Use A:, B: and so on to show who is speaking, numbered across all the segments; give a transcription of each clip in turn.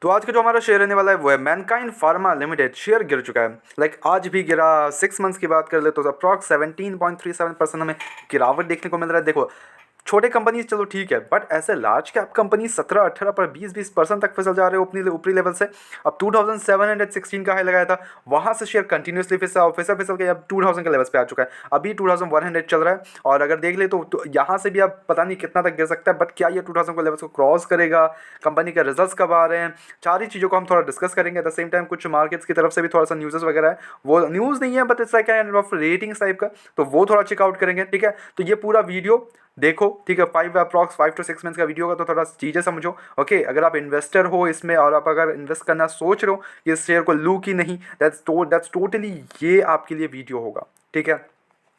A: तो आज का जो हमारा शेयर रहने वाला है वो है मैनकाइंड फार्मा लिमिटेड। शेयर गिर चुका है, आज भी गिरा। 6 मंथ्स की बात कर ले तो अप्रॉक्स 17.37% हमें गिरावट देखने को मिल रहा है। देखो, छोटे कंपनीज चलो ठीक है, बट ऐसे लार्ज कैप कंपनी 17-18 पर 20% तक फिसल जा रहे हो अपनी ऊपरी लेवल से। अब 2716 का हाई लगाया था, वहां से शेयर कंटिन्यूसली फिसल के अब 2000 के लेवल्स पे आ चुका है। अभी 2100 चल रहा है, और अगर देख ले तो यहाँ से भी अब पता नहीं कितना तक गिर सकता है, बट क्या ये 2000 के लेवल्स को क्रॉस करेगा, कंपनी के रिजल्ट्स कब आ रहे हैं, सारी चीज़ों को हम थोड़ा डिस्कस करेंगे। एट द सेम टाइम कुछ मार्केट्स की तरफ से भी थोड़ा सा न्यूज़ वगैरह है, वो न्यूज़ नहीं है but it's like kind of ratings type का, तो वो थोड़ा चेकआउट करेंगे। ठीक है, तो ये पूरा वीडियो देखो, ठीक है। अप्रॉक्स 5 to 6 मंथ्स का वीडियो होगा, तो थोड़ा चीज़ें समझो। ओके, अगर आप इन्वेस्टर हो इसमें और आप अगर इन्वेस्ट करना सोच रहे हो कि इस शेयर को लूँ कि नहीं, दैट्स टोटली ये आपके लिए वीडियो होगा। ठीक है,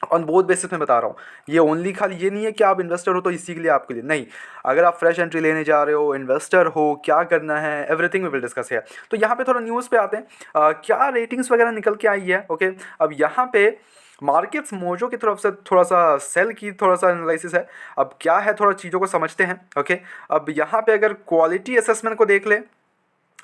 A: ऑन बोथ बेसिस में बता रहा हूँ। ये ओनली खाली ये नहीं है कि आप इन्वेस्टर हो तो इसी के लिए आपके लिए नहीं, अगर आप फ्रेश एंट्री लेने जा रहे हो, इन्वेस्टर हो, क्या करना है, एवरीथिंग वी विल डिस्कस है। तो यहाँ पे थोड़ा न्यूज़ पे आते हैं, क्या रेटिंग्स वगैरह निकल के आई है। ओके, अब यहाँ पे मार्केट्स मोजो की तरफ से थोड़ा सा सेल की थोड़ा सा एनालिसिस है। अब क्या है, थोड़ा चीज़ों को समझते हैं। ओके, अब यहाँ पे अगर क्वालिटी असेसमेंट को देख ले,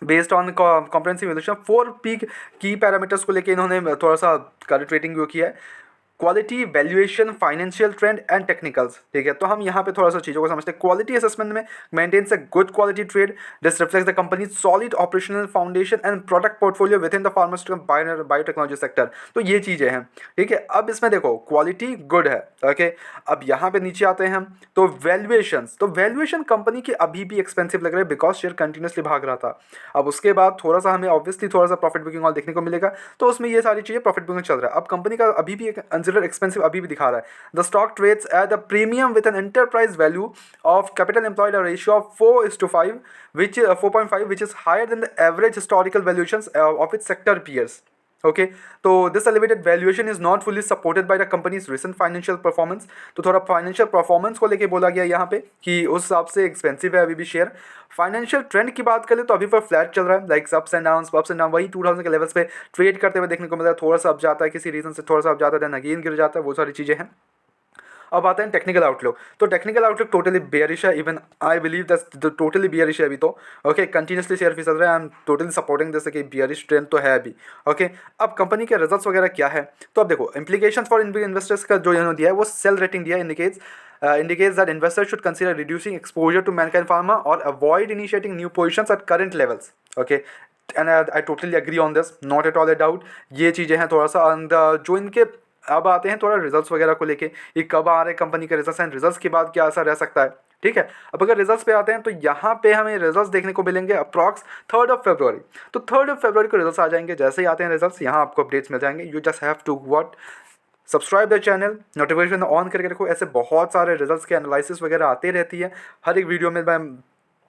A: based on comprehensive valuation, 4 peak की पैरामीटर्स को लेके इन्होंने थोड़ा सा करंट रेटिंग जो किया है, quality, valuation, financial trend and technicals. ठीक है, तो हम यहाँ पे थोड़ा सा चीज़ों को समझते हैं। क्वालिटी असेसमेंट में maintains a good quality trade, this reflects the company solid operational foundation and product portfolio with in the pharmaceutical biotechnology sector. तो ये चीज़ें हैं। ठीक है, अब इसमें देखो क्वालिटी गुड है। ओके, अब यहाँ पे नीचे आते हैं हम, तो वैल्यूएशन कंपनी की अभी भी एक्सपेंसिव लग रहा है बिकॉज शेयर कंटिन्यूसली भाग रहा था। अब उसके बाद थोड़ा सा हमें ऑब्वियसली थोड़ा सा प्रॉफिट बुकिंग और देखने को मिलेगा, तो उसमें ये सारी चीज़ें प्रॉफिट बुकिंग चल रहा है। अब कंपनी का अभी भी कंसिडर एक्सपेंसिव अभी भी दिखा रहा है। The stock trades at the premium with an enterprise value of capital employed a ratio of 4:5 which 4.5 which is higher than the average historical valuations of its sector peers. Okay, तो this elevated valuation is not fully supported by the company's recent financial performance. तो थोड़ा financial performance को लेके बोला गया यहाँ पे कि उस हिसाब से एक्सपेंसिव है अभी भी शेयर। फाइनेंशियल ट्रेंड की बात करें तो अभी पर फ्लैट चल रहा है, लाइक अप्स एंड डाउन वही 2000 के लेवल्स पे ट्रेड करते हुए देखने को मिल रहा है। थोड़ा सा अप जाता है किसी रीजन से, थोड़ा सा अप जाता है, देन अगेन गिर जाता है, वो सारी चीज़ें हैं। अब आते हैं टेक्निकल आउटलुक। तो टेक्निकल आउटलुक टोटली बेयरिश है, even I believe that's totally bearish है अभी तो। ओके, कंटिन्यूसली शेयर फिसल रहा है, आई एम टोटली सपोर्टिंग जैसे कि बेयरिश ट्रेंड तो है अभी। ओके, अब कंपनी के रिजल्ट्स वगैरह क्या है, तो अब देखो इम्प्लीकेशन फॉर इन्वेस्टर्स का जो इन्होंने दिया है वो सेल रेटिंग दिया है, indicates that investors should consider reducing exposure to Mankind Pharma or avoid initiating new positions at current levels. Okay, and I totally agree on this, not at all a doubt। ये चीज़ें हैं थोड़ा सा, and जो इनके अब आते हैं थोड़ा रिजल्ट्स वगैरह को लेके, ये कब आ रहे हैं कंपनी के रिजल्ट्स एंड रिजल्ट्स के बाद क्या असर रह सकता है। ठीक है, अब अगर रिजल्ट्स पे आते हैं तो यहाँ पे हमें रिजल्ट्स देखने को मिलेंगे अप्रॉक्स 3rd of February। तो 3rd of February को रिजल्ट्स आ जाएंगे। जैसे ही आते हैं रिजल्ट्स, यहाँ आपको अपडेट्स मिल जाएंगे। You just have to what subscribe the channel, notification on करके रखो। ऐसे बहुत सारे रिजल्ट्स के एनालिसिस वगैरह आते रहती है, हर एक वीडियो में मैं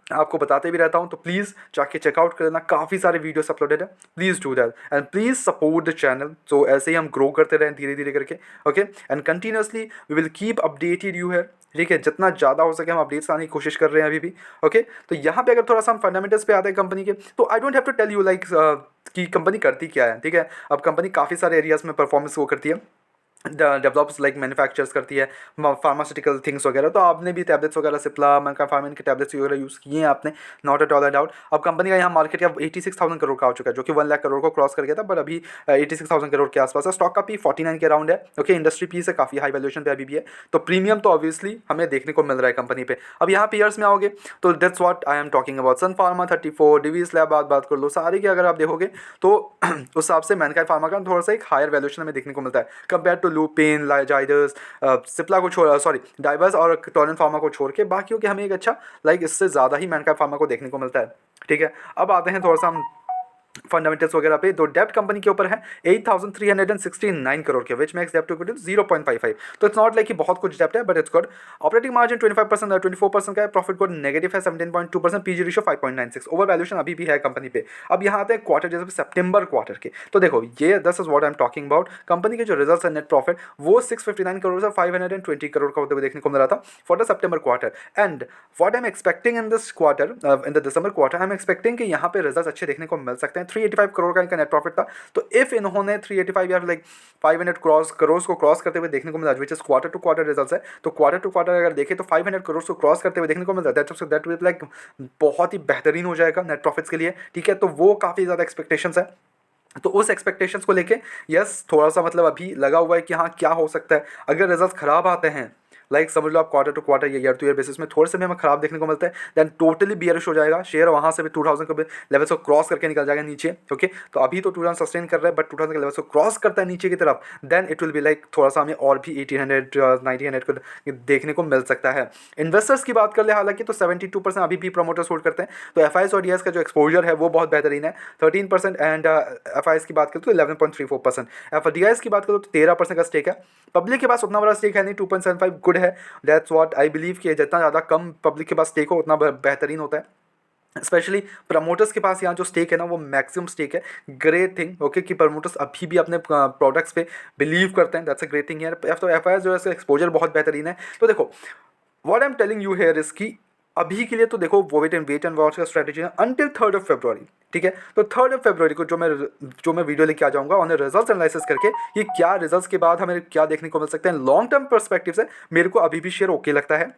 A: आपको बताते भी रहता हूँ। तो प्लीज़ जाके चेकआउट कर लेना, काफ़ी सारे वीडियोस अपलोडेड है। Please do that and please support the channel. तो ऐसे ही हम ग्रो करते रहें धीरे धीरे करके। Okay, and continuously we will keep updated you है। ठीक है, जितना ज़्यादा हो सके हम अपडेट्स आने की कोशिश कर रहे हैं अभी भी। ओके, तो यहाँ पे अगर थोड़ा सा हम फंडामेंटल्स पे आते हैं कंपनी के, तो I don't have to tell you like कि कंपनी करती क्या है। ठीक है, अब कंपनी काफ़ी सारे एरियाज़ में परफॉर्मेंस वो करती है, डेवलप्स लाइक मैन्युफैक्चर्स करती है फार्मास्यूटिकल थिंग्स वगैरह। तो आपने भी टैबलेट्स वगैरह सिप्ला फार्मिन के टैबलेट्स वगैरह यूज़ किए हैं आपने, नॉट एट ऑल डाउट। अब कंपनी का यहाँ मार्केट कैप 86,000 करोड़ का हो चुका है, जो कि 1 लाख करोड़ को क्रॉस कर गया था, बट अभी 86,000 करोड़ के आसपास है। स्टॉक का पी 49 के अराउंड है। ओके, इंडस्ट्री पी से काफ़ी हाई वैल्यूएशन पे अभी भी है, तो प्रीमियम तो ऑब्वियसली हमें देखने को मिल रहा है कंपनी पे। अब यहाँ पीयर्स में आओगे तो that's what I am talking about. Sun Pharma 34, Divi's lab बात कर लो, सारे की अगर आप देखोगे तो उस हिसाब से मैनकाइंड फार्मा का थोड़ा सा एक हायर वैल्यूएशन हमें देखने को मिलता है compare to Lupin, Zydus, Cipla को छोड़, सॉरी डाइवर्स और टोरेंट फार्मा को छोड़ के बाकियों के हमें एक अच्छा लाइक इससे ज़्यादा ही मैनकाइंड फार्मा को देखने को मिलता है। ठीक है, अब आते हैं थोड़ा सा हम फंडामेंटल्स वगैरह पे। तो डेप्ट कंपनी के ऊपर है 8,369 करोड़ के, विच मेक्स डेप्ट टू इक्विटी 0.55। तो इट्स नॉट लाइक कि बहुत कुछ डेप्ट है, but it's good. Operating margin 25% 24% का है, प्रॉफिट गुड नेगेटिव है 17.2%, पीजी रेशियो 5.96, ओवर वैल्यूएशन अभी भी है कंपनी पे। अब यहाँ आते हैं क्वार्टर, जैसे सितंबर क्वार्टर के। तो देखो ये this is what I am talking about. Company के जो रिजल्ट्स है नेट प्रॉफिट वो 659 करोड़ से 520 करोड़ का होते हुए देखने को मिल रहा था for the September quarter. And what I am expecting in this quarter, in the December quarter, I am expecting कि यहाँ पे रिजल्ट्स अच्छे देखने को मिल सकते हैं। हैं 385 करोड़ का इनका नेट प्रॉफिट था। तो इफ इन्होंने 385 या लाइक 500 करोड़ को क्रॉस करते हुए देखने को मिला, which is quarter to quarter results है, तो क्वार्टर टू क्वार्टर अगर देखें तो 500 करोड़ को क्रॉस करते हुए देखने को मिल रहा है, दैट विल लाइक बहुत ही बेहतरीन हो जाएगा नेट प्रॉफिट्स के लिए, ठीक है। तो वो काफ़ी ज़्यादा एक्सपेक्टेशंस है। तो उस एक्सपेक्टेशंस को लेके यस थोड़ा सा मतलब अभी लगा हुआ है कि हाँ क्या हो सकता है अगर रिजल्ट खराब आते हैं, लाइक समझ लो आप क्वार्टर टू क्वार्टर या ईयर टू ईयर बेसिस में थोड़े से भी हमें खराब देखने को मिलता है, देन टोटली बियरिश हो जाएगा शेयर, वहाँ से भी 2000 के लेवल्स को क्रॉस करके निकल जाएगा नीचे, ओके। तो अभी तो 2000 सस्टेन कर रहा है, बट 2000 के लेवल्स को क्रॉस करता है नीचे की तरफ, then it will be like थोड़ा सा हमें और भी 1800 1900 को देखने को मिल सकता है। इन्वेस्टर्स की बात कर ले हालांकि तो 72% अभी भी प्रमोटर्स होल्ड करते हैं, तो एफ और डीआईएस का जो एक्सपोजर है वो बहुत बेहतरीन है 13%, एंड एफ की बात करें तो 11.34%, एफ डीआईएस की बात करो तो 13% का स्टेक है। पब्लिक के पास उतना बड़ा स्टेक है नहीं, 2.75 गुड है, दैट्स व्हाट आई बिलीव कि जितना ज़्यादा कम पब्लिक के पास स्टेक हो उतना बेहतरीन होता है। स्पेशली प्रमोटर्स के पास यहाँ जो स्टेक है ना वो मैक्सिमम स्टेक है, ग्रेट थिंग, ओके, कि प्रमोटर्स अभी भी अपने प्रोडक्ट्स पे बिलीव करते हैं, दैट्स अ ग्रेट थिंग यार। तो एफ जो है एक्सपोजर बहुत बेहतरीन है। तो देखो what I am telling you here is कि अभी के लिए तो देखो वो वेट एंड वॉच का स्ट्रेटेजी है अंटिल 3rd of February, ठीक है। तो 3rd of February को जो मैं वीडियो लेके आ जाऊंगा ऑन रिजल्ट्स एनालिसिस करके कि क्या रिजल्ट्स के बाद हमें क्या देखने को मिल सकते हैं लॉन्ग टर्म पर्सपेक्टिव से, मेरे को अभी भी शेयर ओके लगता है,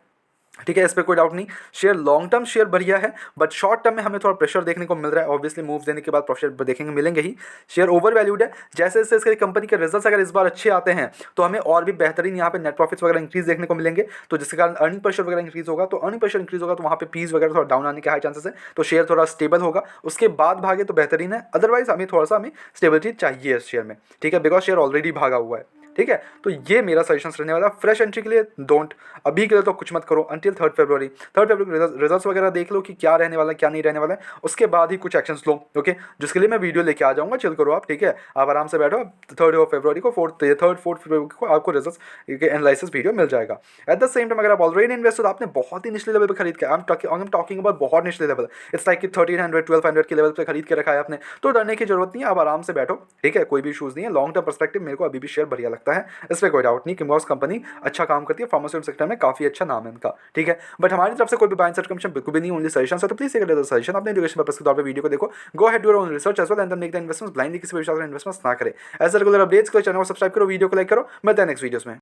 A: ठीक है, इस पर कोई डाउट नहीं। शेयर लॉन्ग टर्म शेयर बढ़िया है, बट शॉर्ट टर्म में हमें थोड़ा प्रेशर देखने को मिल रहा है, ऑब्वियसली मूव देने के बाद प्रेशर देखेंगे मिलेंगे ही। शेयर ओवर वैल्यूड है, जैसे जैसे इसके कंपनी के रिजल्ट्स अगर इस बार अच्छे आते हैं तो हमें और भी बेहतरीन यहाँ पे नेट प्रॉफिट्स वगैरह इंक्रीज देखने को मिलेंगे, तो जिसके कारण अर्निंग प्रेशर वगैरह इंक्रीज होगा, तो अर्निंग प्रेशर इंक्रीज होगा तो वहाँ पे पीस वगैरह थोड़ा डाउन आने के हाई चांसेस है, तो शेयर थोड़ा स्टेबल होगा, उसके बाद भागे तो बेहतरीन है, अदरवाइज हमें थोड़ा सा स्टेबिलिटी चाहिए इस शेयर में, ठीक है, बिकॉज शेयर ऑलरेडी भागा हुआ है, ठीक है। तो ये मेरा सजेशन रहने वाला। फ्रेश एंट्री के लिए डोंट, अभी के लिए तो कुछ मत करो अंटिल 3rd February रिजल्ट्स वगैरह देख लो कि क्या रहने वाला है क्या नहीं रहने वाला है, उसके बाद ही कुछ एक्शंस लो, ओके, जिसके लिए मैं वीडियो लेके आ जाऊंगा, चिल करो आप, ठीक है, आप आराम से बैठो। 3rd February को 4th February को आपको रिजल्ट्स एनालिसिस वीडियो मिल जाएगा। एट द सेम टाइम अगर आप ऑलरेडी इन्वेस्ट हो, आपने बहुत ही निचले लेवल पर खरीद के, आई एम टॉकिंग अबाउट बहुत निचले लेवल, इट्स लाइक कि 1300 1200 के लेवल पर खरीद के रखा है आपने, तो डरने की जरूरत नहीं है, आप आराम से बैठो, ठीक है, कोई भी इशूज़ नहीं है। लॉन्ग टर्म पर्सपेक्टिव मेरे को अभी भी शेयर बढ़िया लगता है, इस पर कोई डाउट नहीं। किमोस कंपनी अच्छा काम करती है, फार्मास्यूटिकल सेक्टर में काफी अच्छा नाम है इनका, ठीक है। बट हमारी तरफ से कोई भी बाइंग सेट कमीशन बिल्कुल भी नहीं, ओनली सजेशन है, तो प्लीज एक सजेशन अपने एजुकेशन पर्पस के तौर पे वीडियो को देखो, go head your own research as well and then make the investments, blindly किसी भी विश्वास इन्वेस्टमेंट्स ना करें। ऐसे रेगुलर अपडेट्स के लिए चैनल को सब्सक्राइब करो, वीडियो को लाइक करो, मिलते हैं नेक्स्ट वीडियोस में।